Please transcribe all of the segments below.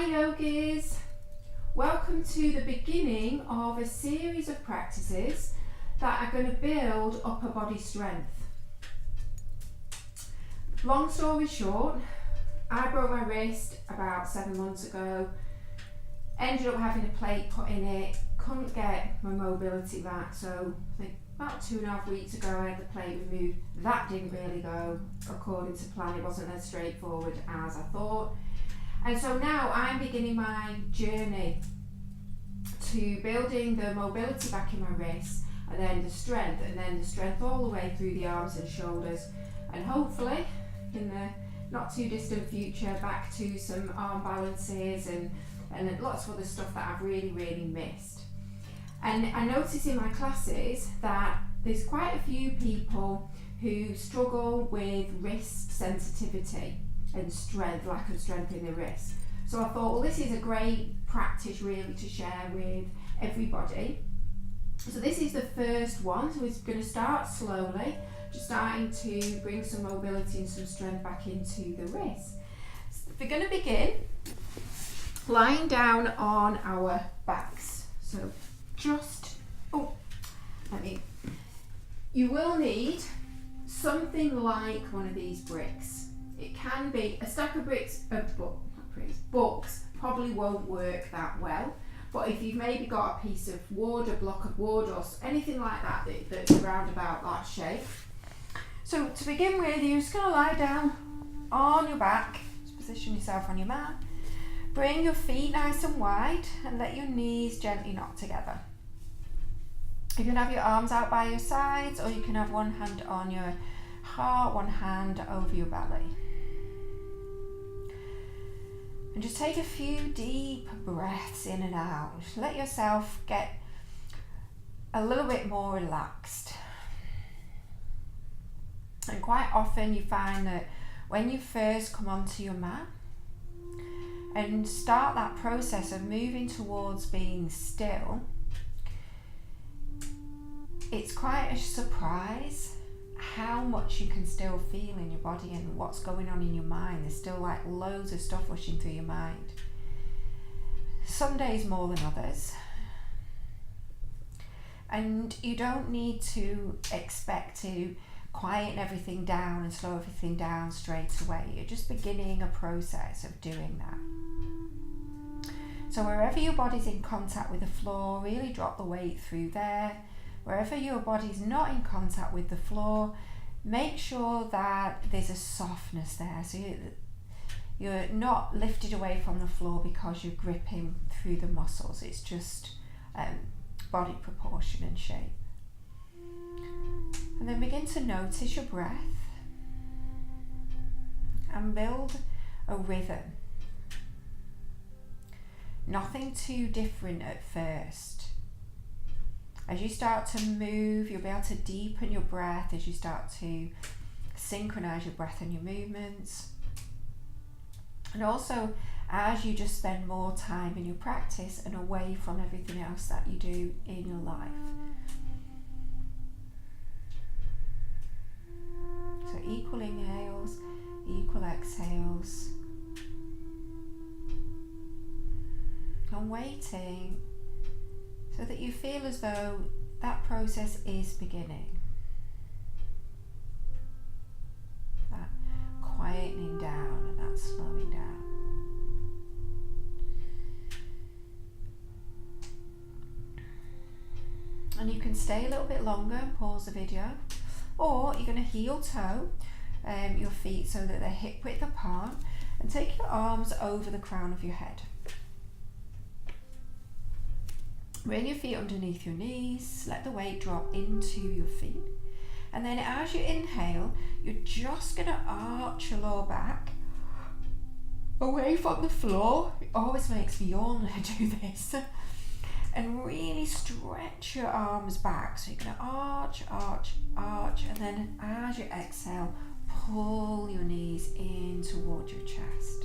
Hi yogis, welcome to the beginning of a series of practices that are going to build upper body strength. Long story short, I broke my wrist about 7 months ago, ended up having a plate put in it, couldn't get my mobility back, so I think about 2.5 weeks ago I had the plate removed. That didn't really go according to plan, it wasn't as straightforward as I thought. And so now I'm beginning my journey to building the mobility back in my wrists, and then the strength all the way through the arms and shoulders, and hopefully in the not too distant future back to some arm balances and lots of other stuff that I've really missed. And I notice in my classes that there's quite a few people who struggle with wrist sensitivity and strength, lack of strength in the wrist. So I thought, well, this is a great practice really to share with everybody. So this is the first one, so we're going to start slowly, just starting to bring some mobility and some strength back into the wrist. So we're going to begin lying down on our backs. So you will need something like one of these bricks. It can be a stack of books probably won't work that well, but if you've maybe got a piece of wood, a block of wood, or anything like that that's around about that shape. So to begin with, you're just going to lie down on your back, just position yourself on your mat, bring your feet nice and wide and let your knees gently knock together. You can have your arms out by your sides, or you can have one hand on your heart, one hand over your belly. And just take a few deep breaths in and out. Let yourself get a little bit more relaxed. And quite often you find that when you first come onto your mat and start that process of moving towards being still, it's quite a surprise how much you can still feel in your body and what's going on in your mind. There's still like loads of stuff rushing through your mind. Some days more than others. And you don't need to expect to quieten everything down and slow everything down straight away. You're just beginning a process of doing that. So wherever your body's in contact with the floor, really drop the weight through there. Wherever your body's not in contact with the floor, make sure that there's a softness there. So you're not lifted away from the floor because you're gripping through the muscles. It's just body proportion and shape. And then begin to notice your breath and build a rhythm. Nothing too different at first. As you start to move, you'll be able to deepen your breath as you start to synchronize your breath and your movements. And also, as you just spend more time in your practice and away from everything else that you do in your life. So equal inhales, equal exhales. And waiting so that you feel as though that process is beginning. That quietening down and that slowing down. And you can stay a little bit longer and pause the video, or you're going to heel toe your feet so that they're hip width apart, and take your arms over the crown of your head. Bring your feet underneath your knees, let the weight drop into your feet. And then as you inhale, you're just going to arch your lower back away from the floor. It always makes me yawn when I do this. And really stretch your arms back. So you're going to arch, arch, arch. And then as you exhale, pull your knees in towards your chest.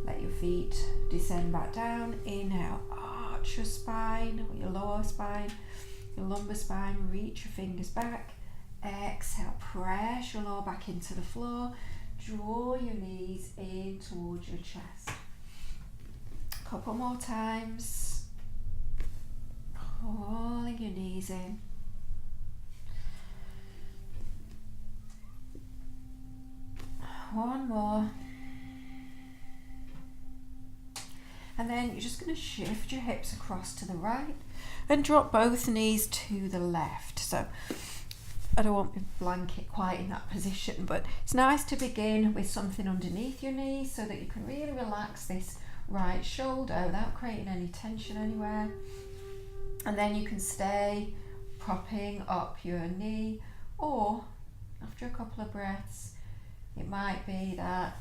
Let your feet descend back down. Inhale, arch your spine, or your lower spine, your lumbar spine. Reach your fingers back. Exhale, press your lower back into the floor. Draw your knees in towards your chest. Couple more times. Pulling your knees in. One more. And then you're just going to shift your hips across to the right and drop both knees to the left. So I don't want my blanket quite in that position, but it's nice to begin with something underneath your knees so that you can really relax this right shoulder without creating any tension anywhere. And then you can stay propping up your knee, or after a couple of breaths, it might be that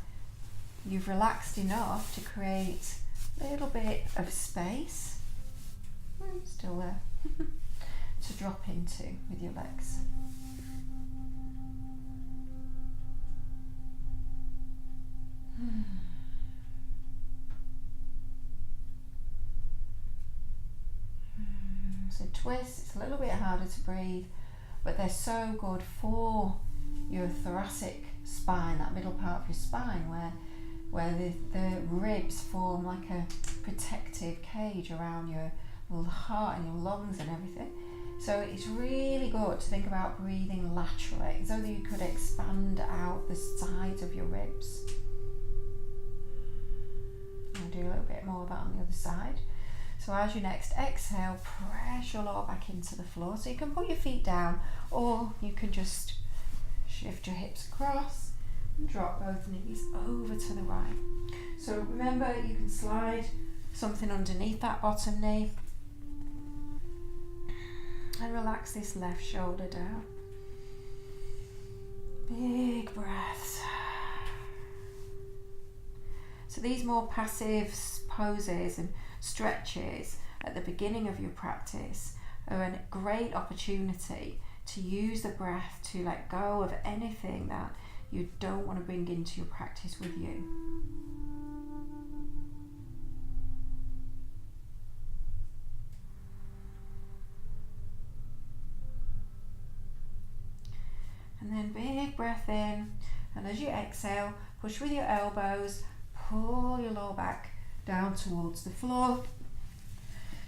you've relaxed enough to create a little bit of space, still there, to drop into with your legs. So twist, it's a little bit harder to breathe, but they're so good for your thoracic spine, that middle part of your spine where the ribs form like a protective cage around your heart and your lungs and everything. So it's really good to think about breathing laterally, so that you could expand out the sides of your ribs. I'll do a little bit more of that on the other side. So as you next exhale, press your lower back into the floor. So you can put your feet down, or you can just shift your hips across and drop both knees over to the right. So remember, you can slide something underneath that bottom knee and relax this left shoulder down. Big breaths. So these more passive poses and stretches at the beginning of your practice are a great opportunity to use the breath to let go of anything that you don't want to bring into your practice with you. And then big breath in, and as you exhale, push with your elbows, pull your lower back down towards the floor.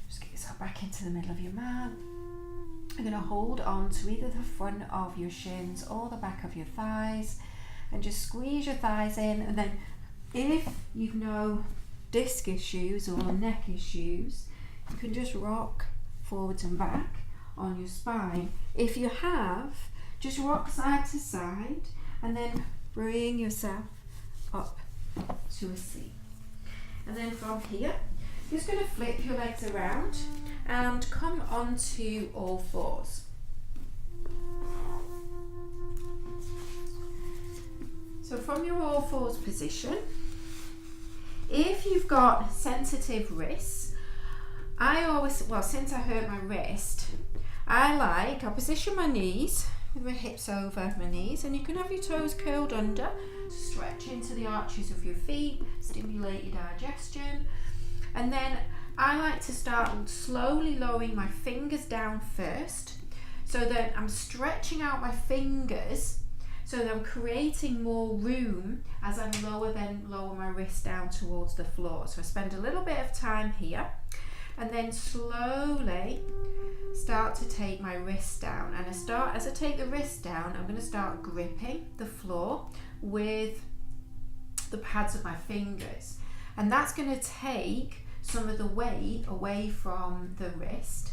Just get yourself back into the middle of your mat. You're going to hold on to either the front of your shins or the back of your thighs, and just squeeze your thighs in. And then if you've no disc issues or neck issues, you can just rock forwards and back on your spine. If you have, just rock side to side and then bring yourself up to a seat. And then from here, you're just going to flip your legs around and come onto all fours. So from your all fours position, if you've got sensitive wrists, since I hurt my wrist, I position my knees with my hips over my knees, and you can have your toes curled under to stretch into the arches of your feet, stimulate your digestion. And then I like to start slowly lowering my fingers down first, so that I'm stretching out my fingers, so that I'm creating more room as I lower my wrist down towards the floor. So I spend a little bit of time here, and then slowly start to take my wrist down. And as I take the wrist down, I'm going to start gripping the floor with the pads of my fingers, and that's going to take some of the weight away from the wrist.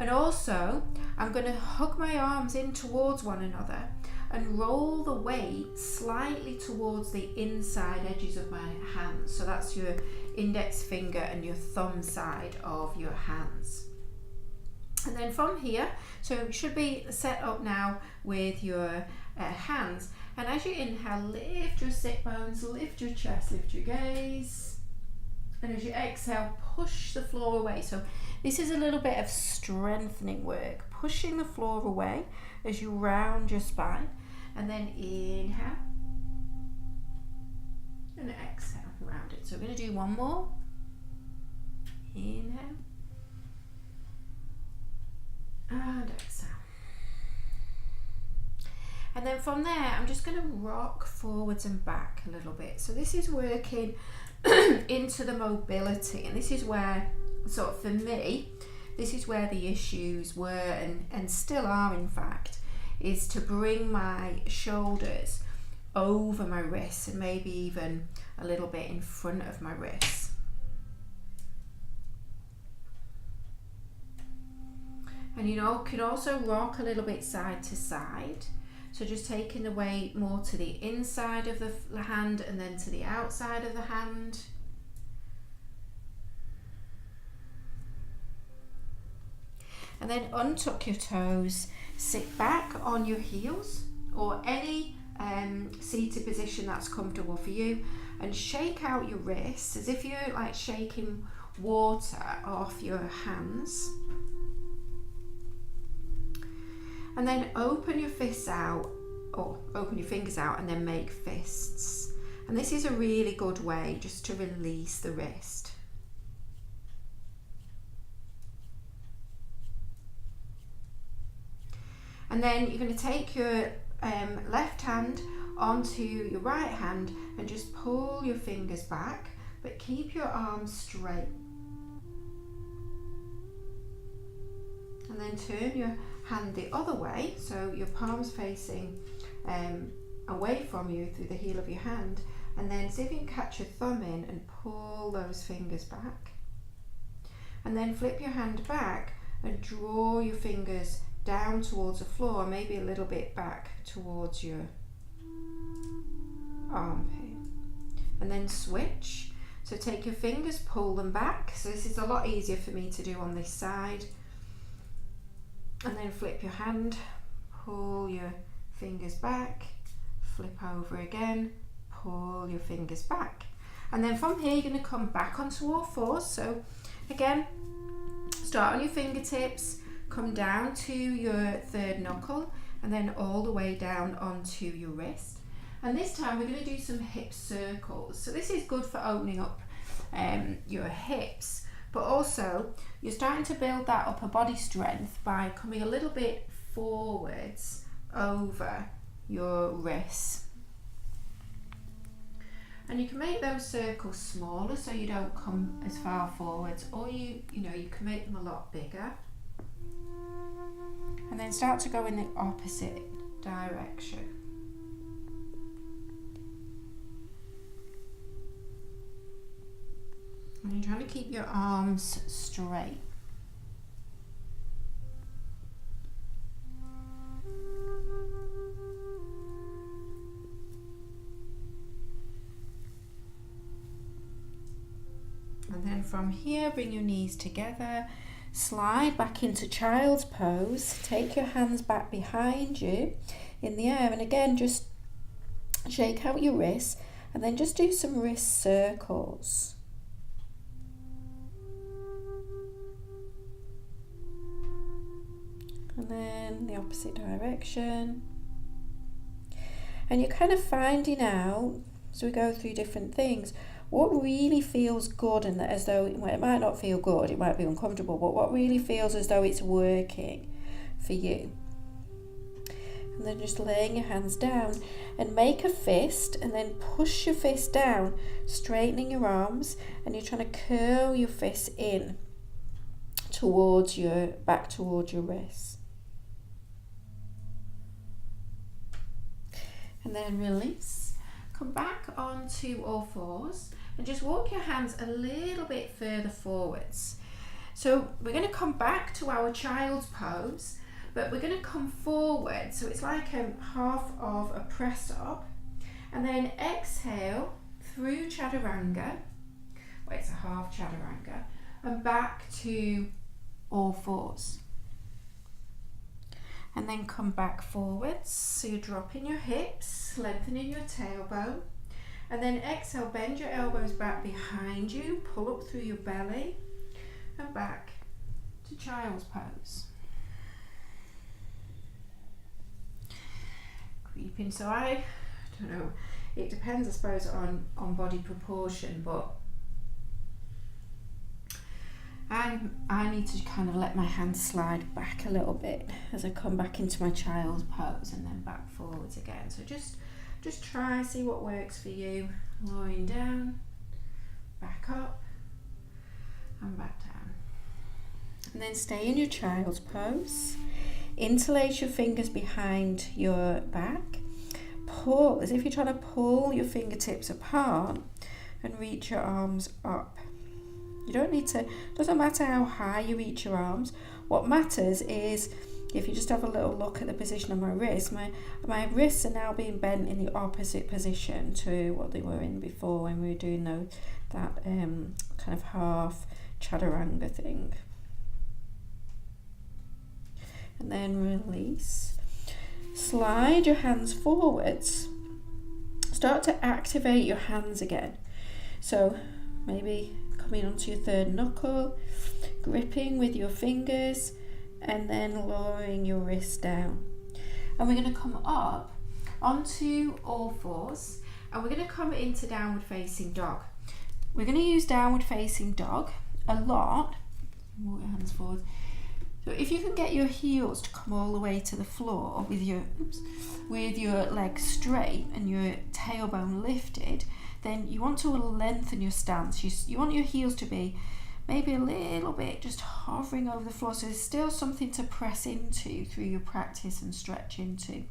And also I'm going to hook my arms in towards one another and roll the weight slightly towards the inside edges of my hands. So that's your index finger and your thumb side of your hands. And then from here, so you should be set up now with your hands. And as you inhale, lift your sit bones, lift your chest, lift your gaze. And as you exhale, push the floor away. So this is a little bit of strengthening work, pushing the floor away as you round your spine. And then inhale and exhale, round it. So we're going to do one more. Inhale and exhale. And then from there, I'm just going to rock forwards and back a little bit. So this is working into the mobility. And this is where, sort of for me, this is where the issues were and still are, in fact, is to bring my shoulders over my wrists and maybe even a little bit in front of my wrists. And you know, can also rock a little bit side to side. So just taking the weight more to the inside of the hand and then to the outside of the hand. And then untuck your toes, sit back on your heels or any seated position that's comfortable for you, and shake out your wrists as if you're like shaking water off your hands. And then open your fists out, or open your fingers out and then make fists. And this is a really good way just to release the wrist. And then you're going to take your left hand onto your right hand and just pull your fingers back, but keep your arms straight. And then turn your hand the other way, so your palms facing away from you through the heel of your hand, and then see if you can catch your thumb in and pull those fingers back. And then flip your hand back and draw your fingers down towards the floor, maybe a little bit back towards your armpit. And then switch. So take your fingers, pull them back. So this is a lot easier for me to do on this side. And then flip your hand, pull your fingers back, flip over again, pull your fingers back. And then from here, you're going to come back onto all fours. So again, start on your fingertips, come down to your third knuckle, and then all the way down onto your wrist. And this time we're going to do some hip circles. So this is good for opening up your hips, but also you're starting to build that upper body strength by coming a little bit forwards over your wrists. And you can make those circles smaller so you don't come as far forwards, or you can make them a lot bigger. And then start to go in the opposite direction. And you're trying to keep your arms straight. And then from here, bring your knees together, slide back into child's pose, take your hands back behind you in the air, and again just shake out your wrists and then just do some wrist circles. And then the opposite direction. And you're kind of finding out, as we go through different things, what really feels good, and that as though it might not feel good, it might be uncomfortable, but what really feels as though it's working for you. And then just laying your hands down and make a fist, and then push your fist down, straightening your arms, and you're trying to curl your fist in towards your wrists. And then release. Come back onto all fours and just walk your hands a little bit further forwards. So we're going to come back to our child's pose, but we're going to come forward. So it's like half of a press up, and then exhale through chaturanga. Well, it's a half chaturanga, and back to all fours. And then come back forwards, so you're dropping your hips, lengthening your tailbone, and then exhale, bend your elbows back behind you, pull up through your belly, and back to child's pose. Creeping, so I don't know, it depends I suppose on body proportion, but I need to kind of let my hands slide back a little bit as I come back into my child's pose and then back forwards again. So just try, see what works for you. Lying down, back up and back down. And then stay in your child's pose. Interlace your fingers behind your back. Pull, as if you're trying to pull your fingertips apart and reach your arms up. You don't need to, doesn't matter how high you reach your arms. What matters is, if you just have a little look at the position of my wrists, my wrists are now being bent in the opposite position to what they were in before when we were doing that kind of half chaturanga thing. And then release. Slide your hands forwards. Start to activate your hands again. So maybe coming onto your third knuckle, gripping with your fingers, and then lowering your wrist down. And we're going to come up onto all fours, and we're going to come into downward facing dog. We're going to use downward facing dog a lot. Move your hands forward. So if you can get your heels to come all the way to the floor with your legs straight and your tailbone lifted, then you want to lengthen your stance. You want your heels to be maybe a little bit just hovering over the floor, so there's still something to press into through your practice and stretch into.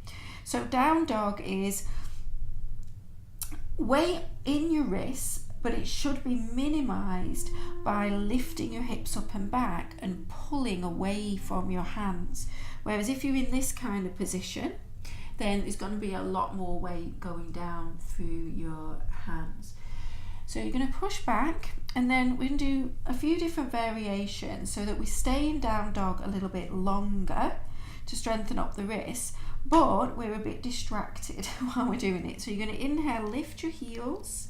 So down dog is weight in your wrists, but it should be minimized by lifting your hips up and back and pulling away from your hands. Whereas if you're in this kind of position, then there's going to be a lot more weight going down through your hands. So you're going to push back, and then we're going to do a few different variations so that we stay in down dog a little bit longer to strengthen up the wrists, but we're a bit distracted while we're doing it. So you're going to inhale, lift your heels,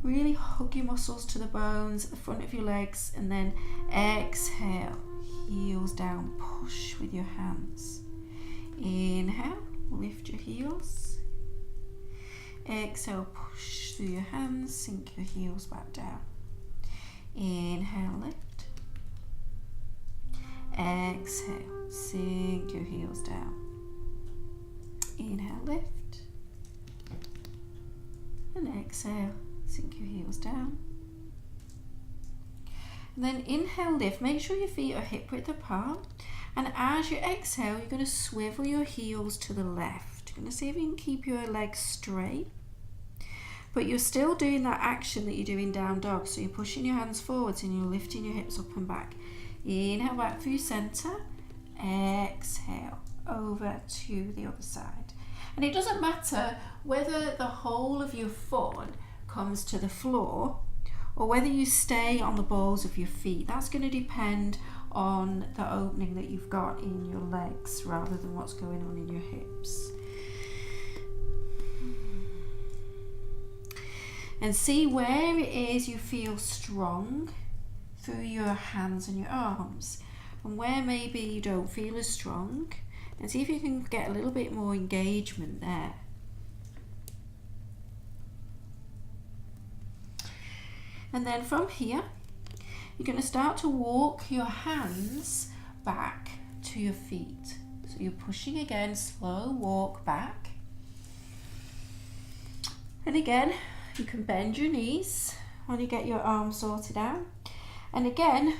really hug your muscles to the bones at the front of your legs, and then exhale, heels down, push with your hands. Inhale, lift your heels. Exhale, push through your hands, sink your heels back down. Inhale, lift. Exhale, sink your heels down. Inhale, lift. And exhale, sink your heels down. And then inhale, lift. Make sure your feet are hip width apart. And as you exhale, you're going to swivel your heels to the left. You're going to see if you can keep your legs straight, but you're still doing that action that you do in down dog. So you're pushing your hands forwards and you're lifting your hips up and back. Inhale back through center. Exhale over to the other side. And it doesn't matter whether the whole of your foot comes to the floor or whether you stay on the balls of your feet. That's going to depend on the opening that you've got in your legs rather than what's going on in your hips. And see where it is you feel strong through your hands and your arms, and where maybe you don't feel as strong, and see if you can get a little bit more engagement there. And then from here, you're going to start to walk your hands back to your feet. So you're pushing again, slow walk back. And again, you can bend your knees when you get your arms sorted out. And again,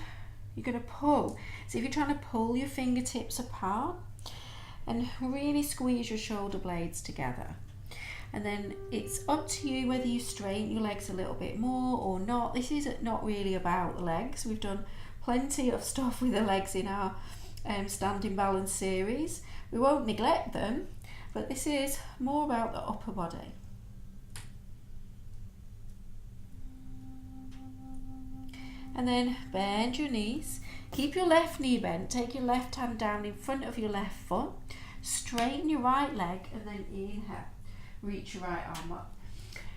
you're going to pull. So if you're trying to pull your fingertips apart and really squeeze your shoulder blades together. And then it's up to you whether you straighten your legs a little bit more or not. This is not really about the legs. We've done plenty of stuff with the legs in our standing balance series. We won't neglect them, but this is more about the upper body. And then bend your knees. Keep your left knee bent. Take your left hand down in front of your left foot. Straighten your right leg and then inhale. Reach your right arm up.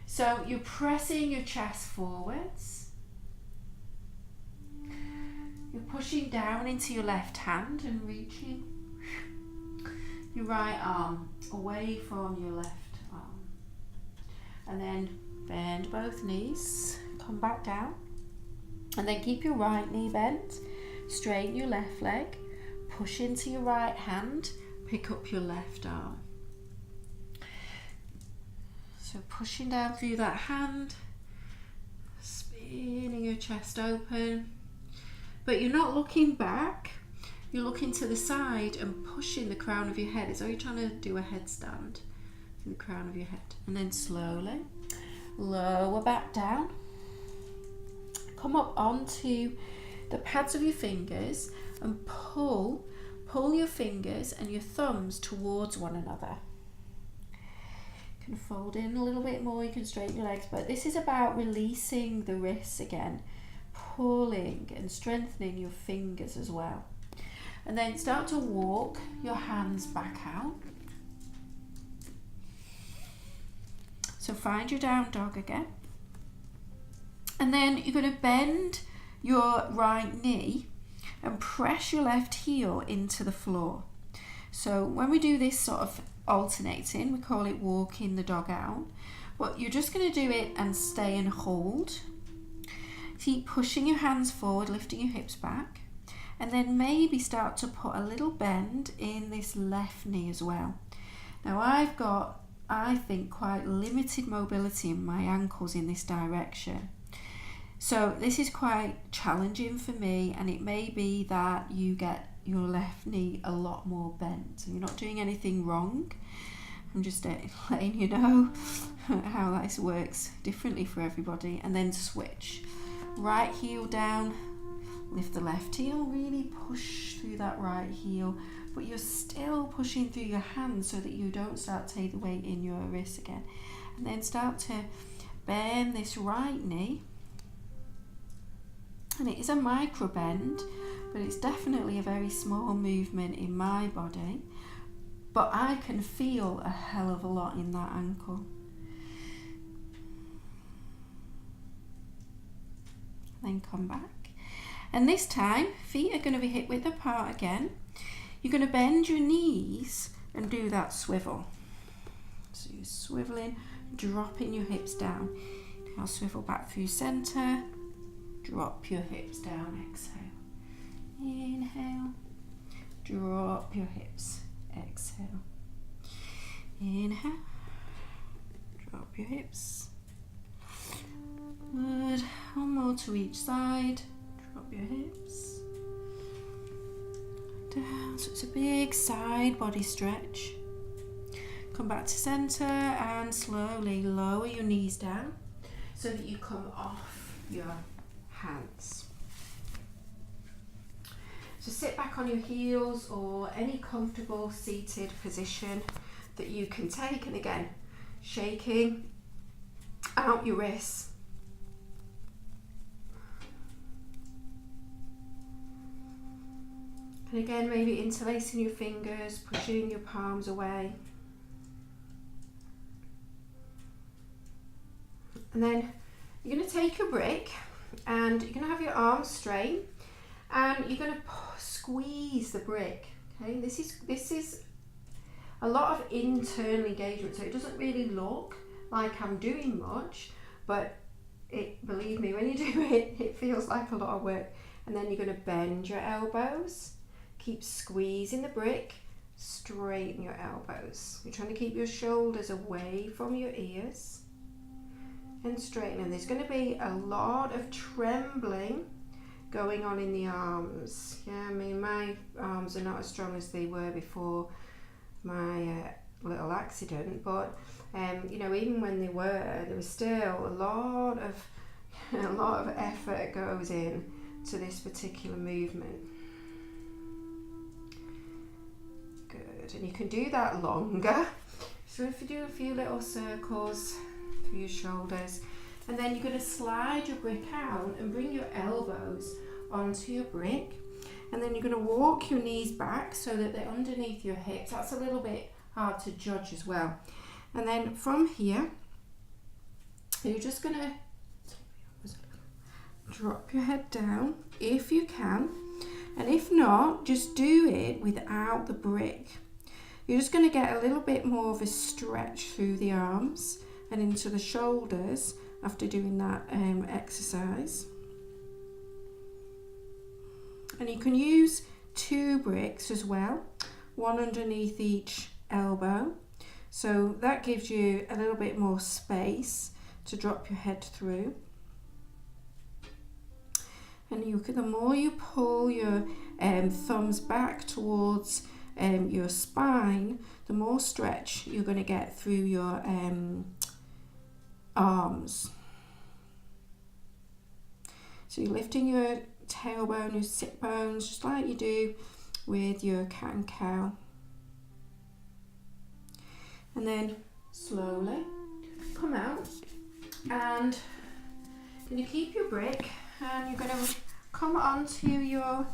So you're pressing your chest forwards. You're pushing down into your left hand and reaching your right arm away from your left arm. And then bend both knees. Come back down. And then keep your right knee bent. Straighten your left leg. Push into your right hand. Pick up your left arm. So pushing down through that hand, skinning your chest open, but you're not looking back, you're looking to the side and pushing the crown of your head as though you're trying to do a headstand in the crown of your head. And then slowly lower back down, come up onto the pads of your fingers and pull your fingers and your thumbs towards one another. You can fold in a little bit more, you can straighten your legs, but this is about releasing the wrists again, pulling and strengthening your fingers as well. And then start to walk your hands back out. So find your down dog again. And then you're going to bend your right knee and press your left heel into the floor. So when we do this sort of alternating, we call it walking the dog out, but you're just going to do it and stay and hold. Keep pushing your hands forward, lifting your hips back, and then maybe start to put a little bend in this left knee as well. Now I've got, I think, quite limited mobility in my ankles in this direction. So this is quite challenging for me, and it may be that you get your left knee a lot more bent. So you're not doing anything wrong. I'm just letting you know how this works differently for everybody. And then switch. Right heel down, lift the left heel, really push through that right heel, but you're still pushing through your hands so that you don't start to take the weight in your wrist again. And then start to bend this right knee. And it is a micro bend, but it's definitely a very small movement in my body. But I can feel a hell of a lot in that ankle. Then come back. And this time, feet are going to be hip width apart again. You're going to bend your knees and do that swivel. So you're swiveling, dropping your hips down. Now swivel back through center. Drop your hips down, exhale. Inhale, drop your hips, exhale. Inhale, drop your hips. Good, one more to each side. Drop your hips. Down, so it's a big side body stretch. Come back to center and slowly lower your knees down so that you come off your hands. So sit back on your heels or any comfortable seated position that you can take, and again, shaking out your wrists. And again, maybe interlacing your fingers, pushing your palms away. And then you're going to take a brick and you're going to have your arms straight and you're going to squeeze the brick. Okay, this is a lot of internal engagement, so it doesn't really look like I'm doing much, but believe me, when you do it, it feels like a lot of work. And then you're going to bend your elbows, keep squeezing the brick, straighten your elbows. You're trying to keep your shoulders away from your ears and straighten. And there's going to be a lot of trembling going on in the arms. Yeah, I mean, my arms are not as strong as they were before my little accident, but you know, even when they were, there was still a lot of effort goes in to this particular movement. Good, and you can do that longer. So if you do a few little circles through your shoulders, and then you're going to slide your brick out and bring your elbows onto your brick, and then you're going to walk your knees back so that they're underneath your hips. That's a little bit hard to judge as well. And then from here, you're just going to drop your head down if you can, and if not, just do it without the brick. You're just going to get a little bit more of a stretch through the arms and into the shoulders after doing that exercise. And you can use 2 bricks as well, one underneath each elbow, so that gives you a little bit more space to drop your head through. And the more you pull your thumbs back towards your spine, the more stretch you're going to get through your arms. So you're lifting your tailbone, your sit bones, just like you do with your cat and cow. And then slowly come out, and you're going to keep your brick, and you're going to come onto your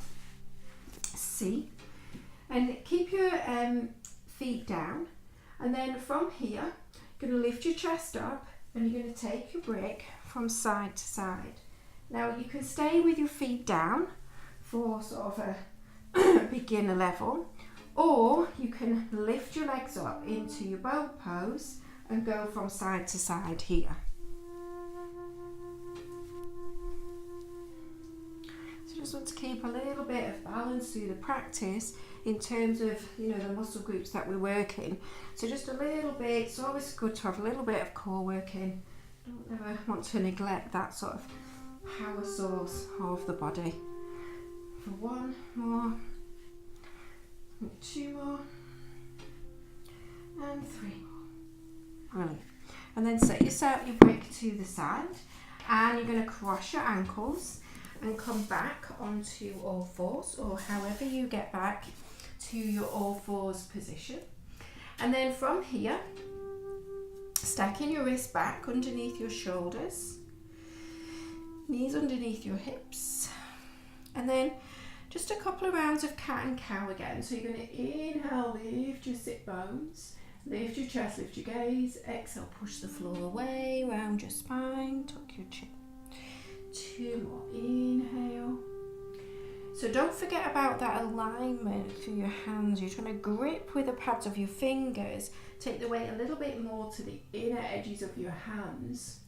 seat and keep your feet down, and then from here you're going to lift your chest up and you're going to take your brick from side to side. Now you can stay with your feet down for sort of a beginner level, or you can lift your legs up into your boat pose and go from side to side here. So just want to keep a little bit of balance through the practice in terms of, you know, the muscle groups that we're working. So just a little bit, it's always good to have a little bit of core working. Don't ever want to neglect that sort of power source of the body. For one more, 2 more, and 3 more. Brilliant. And then set your brick to the side, and you're going to cross your ankles and come back onto all fours, or however you get back to your all fours position. And then from here, stacking your wrists back underneath your shoulders, knees underneath your hips, and then just a couple of rounds of cat and cow again. So you're going to inhale, lift your sit bones, lift your chest, lift your gaze. Exhale, push the floor away, round your spine, tuck your chin. 2 more, inhale. So don't forget about that alignment through your hands. You're trying to grip with the pads of your fingers. Take the weight a little bit more to the inner edges of your hands.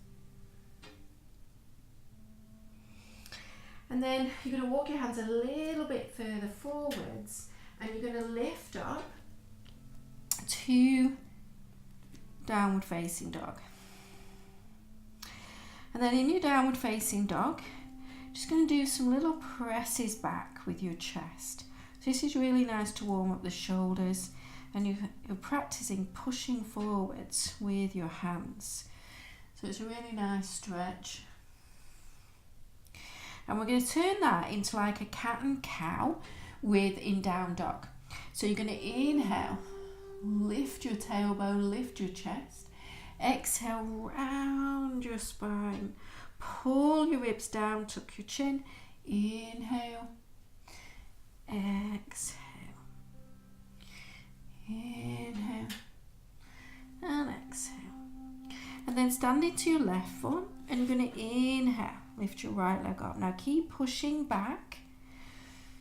And then you're going to walk your hands a little bit further forwards, and you're going to lift up to downward facing dog. And then in your downward facing dog, just going to do some little presses back with your chest. So this is really nice to warm up the shoulders, and you're practicing pushing forwards with your hands. So it's a really nice stretch. And we're going to turn that into like a cat and cow in down dog. So you're going to inhale, lift your tailbone, lift your chest. Exhale, round your spine, pull your ribs down, tuck your chin. Inhale, exhale, inhale, and exhale. And then stand into your left foot, and you're going to inhale, lift your right leg up. Now keep pushing back.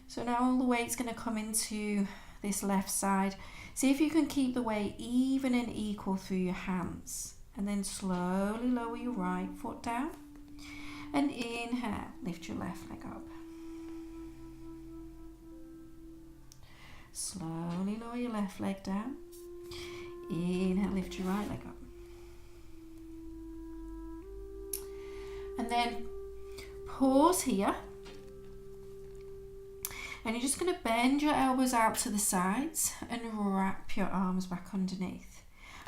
So now all the weight's going to come into this left side. See if you can keep the weight even and equal through your hands. And then slowly lower your right foot down. And inhale, lift your left leg up. Slowly lower your left leg down. Inhale, lift your right leg up. And then pause here. And you're just going to bend your elbows out to the sides and wrap your arms back underneath.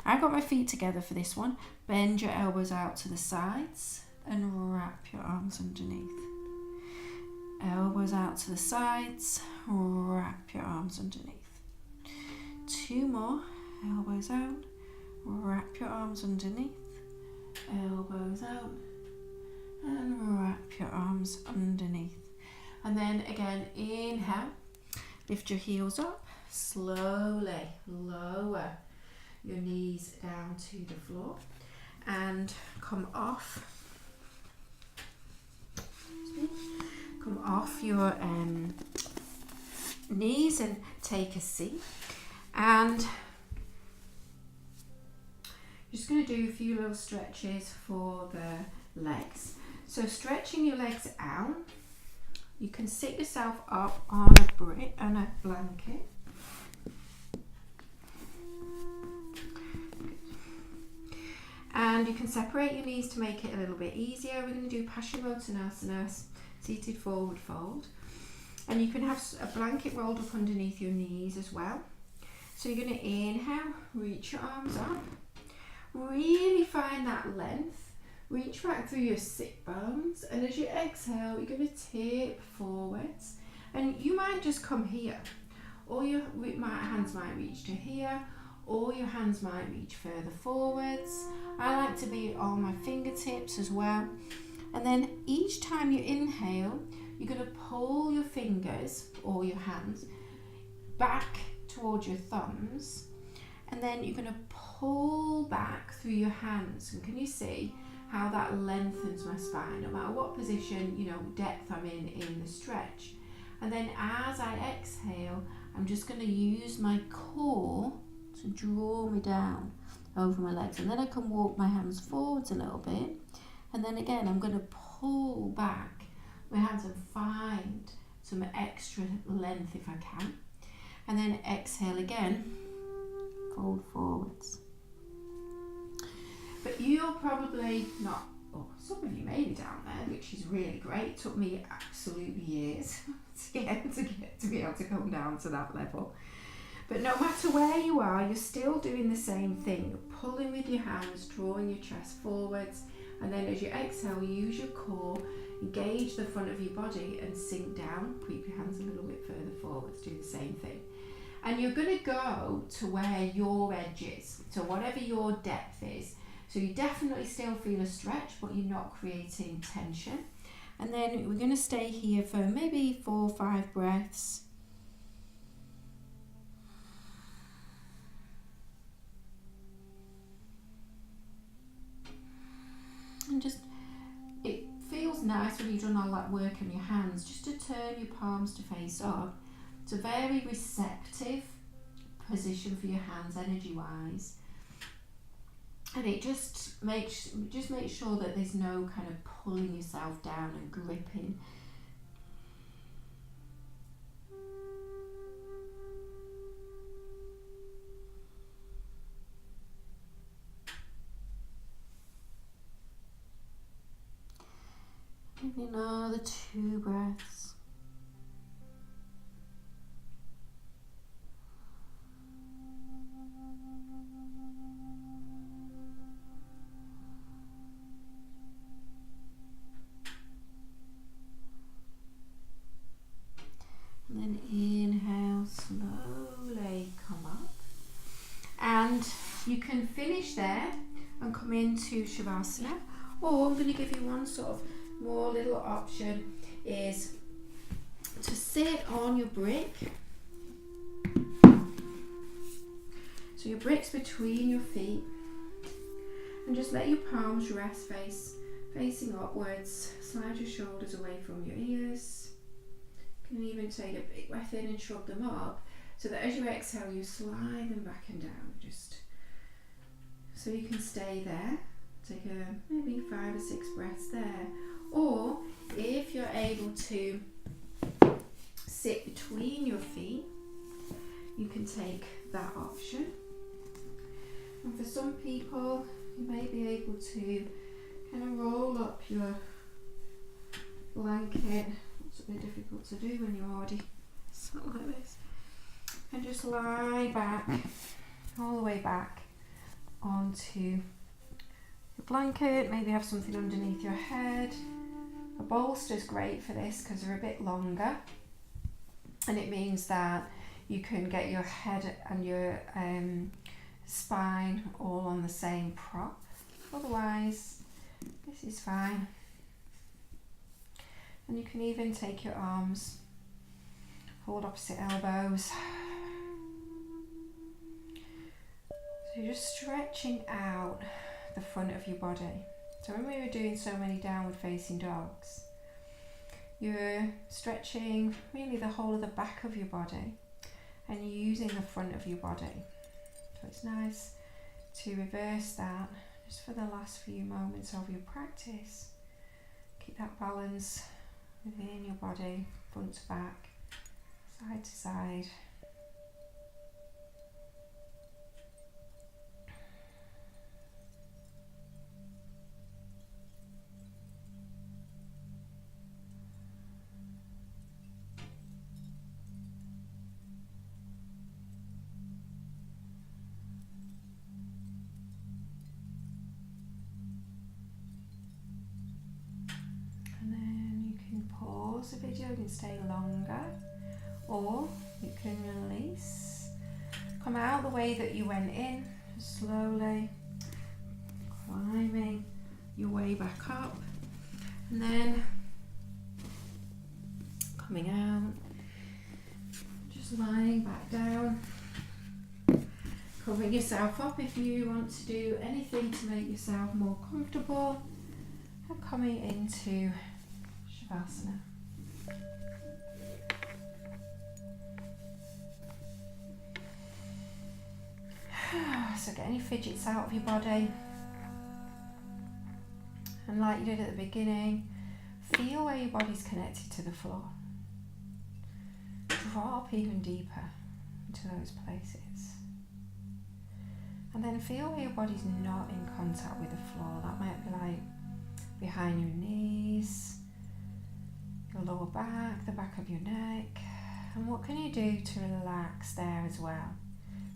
I've got my feet together for this one. Bend your elbows out to the sides and wrap your arms underneath. Elbows out to the sides, wrap your arms underneath. 2 more, elbows out, wrap your arms underneath. Elbows out and wrap your arms underneath. And then again, inhale, lift your heels up, slowly lower your knees down to the floor and come off your knees and take a seat. And just going to do a few little stretches for the legs. So stretching your legs out, you can sit yourself up on a brick and a blanket. And you can separate your knees to make it a little bit easier. We're going to do Paschimottanasana. seated forward fold. And you can have a blanket rolled up underneath your knees as well. So you're going to inhale, reach your arms up, really find that length, reach back through your sit bones, and as you exhale, you're going to tip forwards. And you might just come here, or your hands might reach to here, or your hands might reach further forwards. I like to be on my fingertips as well. And then each time you inhale, you're going to pull your fingers or your hands back towards your thumbs, and then you're going to pull back through your hands. And can you see how that lengthens my spine, no matter what position, depth I'm in the stretch. And then as I exhale, I'm just going to use my core to draw me down over my legs, and then I can walk my hands forwards a little bit, and then again I'm going to pull back my hands and find some extra length if I can, and then exhale again, fold forwards. But you're probably not, or some of you may be down there, which is really great. It took me absolutely years to be able to come down to that level. But no matter where you are, you're still doing the same thing. You're pulling with your hands, drawing your chest forwards, and then as you exhale, use your core, engage the front of your body and sink down. Keep your hands a little bit further forwards, do the same thing. And you're going to go to where your edge is, so whatever your depth is. So you definitely still feel a stretch, but you're not creating tension. And then we're going to stay here for maybe 4 or 5 breaths. And just, it feels nice when you've done all that work on your hands, just to turn your palms to face up. It's a very receptive position for your hands energy wise. And it just makes sure that there's no kind of pulling yourself down and gripping. Maybe another 2 breaths. And then inhale, slowly come up. And you can finish there and come into Shavasana. Or I'm going to give you one sort of more little option, is to sit on your brick. So your brick's between your feet, and just let your palms rest facing upwards. Slide your shoulders away from your ears. You can even take a big breath in and shrug them up, so that as you exhale you slide them back and down, just so you can stay there. Take maybe 5 or 6 breaths there. Or if you're able to sit between your feet, you can take that option. And for some people, you may be able to kind of roll up your blanket. It's a bit difficult to do when you're already sat like this. And just lie back, all the way back onto your blanket. Maybe have something underneath your head. A bolster's great for this because they're a bit longer, and it means that you can get your head and your spine all on the same prop. Otherwise, this is fine. And you can even take your arms, hold opposite elbows. So you're just stretching out the front of your body. So when we were doing so many downward facing dogs, you're stretching really the whole of the back of your body and using the front of your body. So it's nice to reverse that just for the last few moments of your practice. Keep that balance within your body, front to back, side to side. pause the video, you can stay longer, or you can release. Come out the way that you went in, slowly climbing your way back up, and then coming out, just lying back down, covering yourself up if you want to do anything to make yourself more comfortable, and coming into Shavasana. So get any fidgets out of your body, and like you did at the beginning, feel where your body's connected to the floor. Drop even deeper into those places, and then feel where your body's not in contact with the floor. That might be like behind your knees, your lower back, the back of your neck. And what can you do to relax there as well?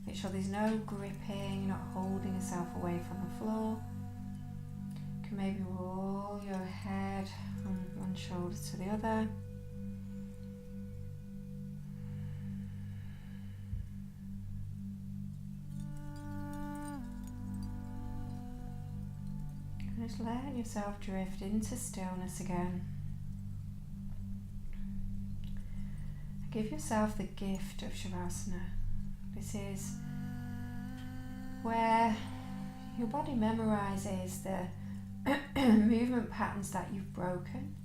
Make sure there's no gripping, you're not holding yourself away from the floor. You can maybe roll your head from one shoulder to the other. And just let yourself drift into stillness again. Give yourself the gift of Shavasana. This is where your body memorizes the movement patterns that you've broken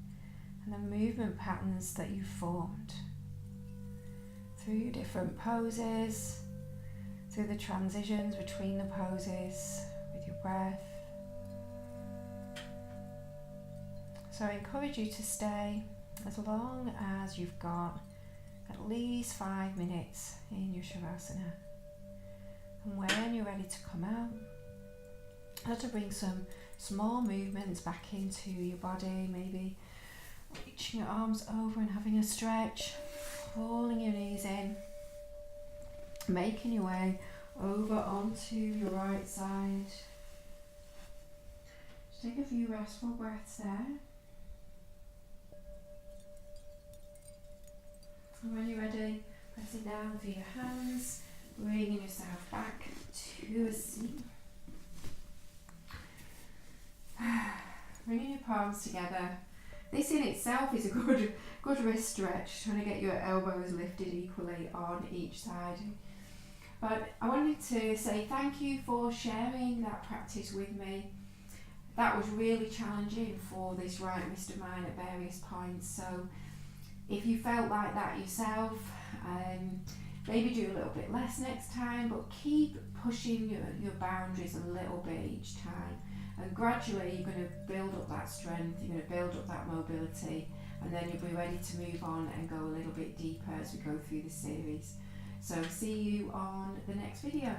and the movement patterns that you've formed through different poses, through the transitions between the poses with your breath. So I encourage you to stay as long as you've got at least 5 minutes in your Shavasana. And when you're ready to come out, how to bring some small movements back into your body, maybe reaching your arms over and having a stretch, pulling your knees in, making your way over onto your right side. Just take a few restful breaths there. And when you're ready, pressing down with your hands, bringing yourself back to a seat. Bringing your palms together. This in itself is a good wrist stretch, trying to get your elbows lifted equally on each side. But I wanted to say thank you for sharing that practice with me. That was really challenging for this right wrist of mine at various points. So if you felt like that yourself, maybe do a little bit less next time, but keep pushing your boundaries a little bit each time. And gradually you're going to build up that strength, you're going to build up that mobility, and then you'll be ready to move on and go a little bit deeper as we go through the series. So see you on the next video.